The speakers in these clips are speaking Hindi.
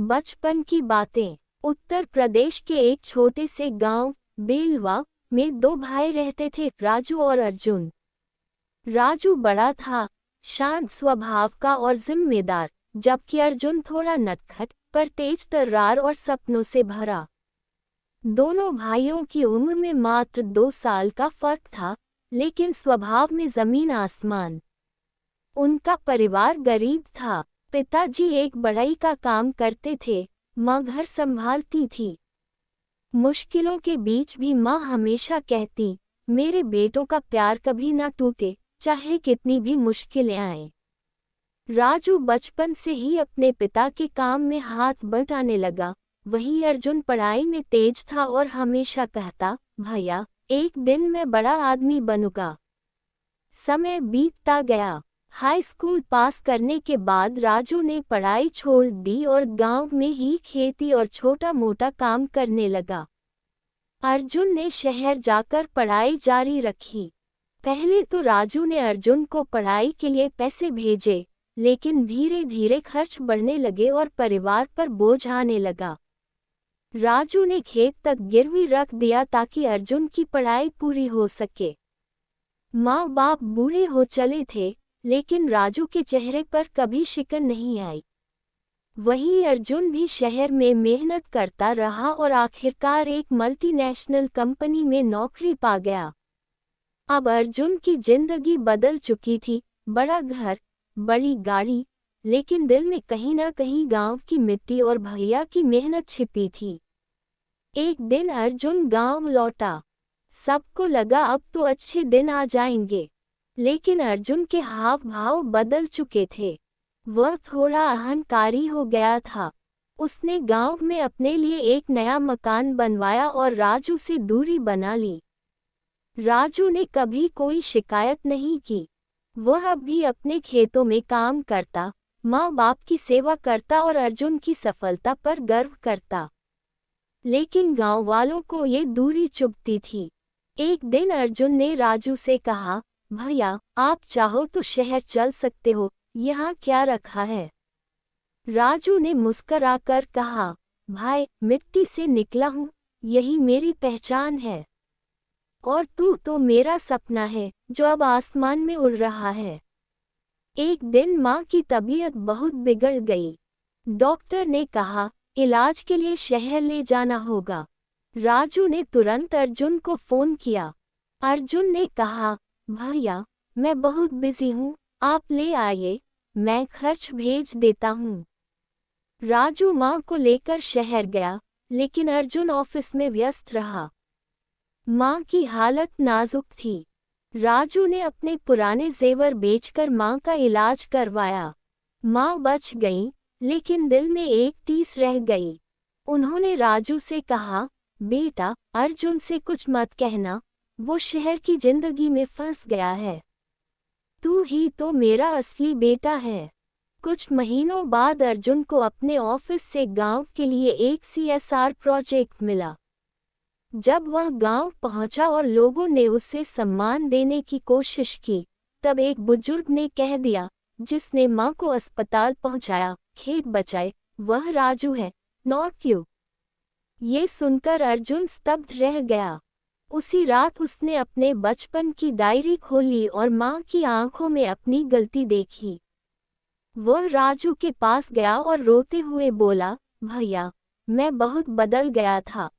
बचपन की बातें। उत्तर प्रदेश के एक छोटे से गांव बेलवा में दो भाई रहते थे, राजू और अर्जुन। राजू बड़ा था, शांत स्वभाव का और जिम्मेदार, जबकि अर्जुन थोड़ा नटखट पर तेज तर्रार और सपनों से भरा। दोनों भाइयों की उम्र में मात्र 2 साल का फर्क था, लेकिन स्वभाव में जमीन आसमान। उनका परिवार गरीब था। पिताजी एक बढ़ई का काम करते थे, माँ घर संभालती थी। मुश्किलों के बीच भी माँ हमेशा कहती, मेरे बेटों का प्यार कभी ना टूटे, चाहे कितनी भी मुश्किलें आएं। राजू बचपन से ही अपने पिता के काम में हाथ बटाने लगा। वहीं अर्जुन पढ़ाई में तेज था और हमेशा कहता, भैया एक दिन मैं बड़ा आदमी बनूंगा। समय बीतता गया। हाई स्कूल पास करने के बाद राजू ने पढ़ाई छोड़ दी और गांव में ही खेती और छोटा मोटा काम करने लगा। अर्जुन ने शहर जाकर पढ़ाई जारी रखी। पहले तो राजू ने अर्जुन को पढ़ाई के लिए पैसे भेजे, लेकिन धीरे धीरे खर्च बढ़ने लगे और परिवार पर बोझ आने लगा। राजू ने खेत तक गिरवी रख दिया ताकि अर्जुन की पढ़ाई पूरी हो सके। माँ बाप बूढ़े हो चले थे, लेकिन राजू के चेहरे पर कभी शिकन नहीं आई। वहीं अर्जुन भी शहर में मेहनत करता रहा और आखिरकार एक मल्टीनेशनल कंपनी में नौकरी पा गया। अब अर्जुन की जिंदगी बदल चुकी थी, बड़ा घर, बड़ी गाड़ी, लेकिन दिल में कहीं ना कहीं गांव की मिट्टी और भैया की मेहनत छिपी थी। एक दिन अर्जुन गांव लौटा। सबको लगा अब तो अच्छे दिन आ जाएंगे, लेकिन अर्जुन के हाव भाव बदल चुके थे। वह थोड़ा अहंकारी हो गया था। उसने गांव में अपने लिए एक नया मकान बनवाया और राजू से दूरी बना ली। राजू ने कभी कोई शिकायत नहीं की। वह अब भी अपने खेतों में काम करता, माँ बाप की सेवा करता और अर्जुन की सफलता पर गर्व करता। लेकिन गांव वालों को ये दूरी चुभती थी। एक दिन अर्जुन ने राजू से कहा, भैया आप चाहो तो शहर चल सकते हो, यहाँ क्या रखा है। राजू ने मुस्कराकर कहा, भाई मिट्टी से निकला हूँ, यही मेरी पहचान है। और तू तो मेरा सपना है जो अब आसमान में उड़ रहा है। एक दिन माँ की तबीयत बहुत बिगड़ गई। डॉक्टर ने कहा, इलाज के लिए शहर ले जाना होगा। राजू ने तुरंत अर्जुन को फोन किया। अर्जुन ने कहा, भैया मैं बहुत बिजी हूँ, आप ले आइए, मैं खर्च भेज देता हूँ। राजू माँ को लेकर शहर गया, लेकिन अर्जुन ऑफिस में व्यस्त रहा। माँ की हालत नाजुक थी। राजू ने अपने पुराने जेवर बेचकर माँ का इलाज करवाया। माँ बच गई, लेकिन दिल में एक टीस रह गई। उन्होंने राजू से कहा, बेटा अर्जुन से कुछ मत कहना, वो शहर की जिंदगी में फंस गया है। तू ही तो मेरा असली बेटा है। कुछ महीनों बाद अर्जुन को अपने ऑफिस से गांव के लिए एक CSR प्रोजेक्ट मिला। जब वह गांव पहुंचा और लोगों ने उसे सम्मान देने की कोशिश की, तब एक बुजुर्ग ने कह दिया, जिसने मां को अस्पताल पहुंचाया, खेत बचाए, वह राजू है, नॉट यू। ये सुनकर अर्जुन स्तब्ध रह गया। उसी रात उसने अपने बचपन की डायरी खोली और मां की आंखों में अपनी गलती देखी। वह राजू के पास गया और रोते हुए बोला, भैया मैं बहुत बदल गया था।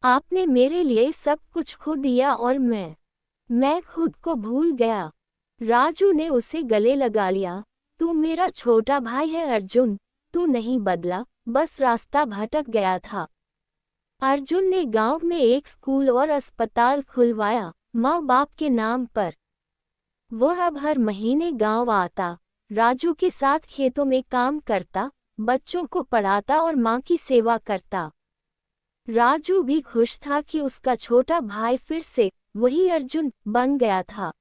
आपने मेरे लिए सब कुछ खो दिया और मैं खुद को भूल गया। राजू ने उसे गले लगा लिया। तू मेरा छोटा भाई है अर्जुन, तू नहीं बदला, बस रास्ता भटक गया था। अर्जुन ने गांव में एक स्कूल और अस्पताल खुलवाया, माँ बाप के नाम पर। वह अब हर महीने गांव आता, राजू के साथ खेतों में काम करता, बच्चों को पढ़ाता और माँ की सेवा करता। राजू भी खुश था कि उसका छोटा भाई फिर से वही अर्जुन बन गया था।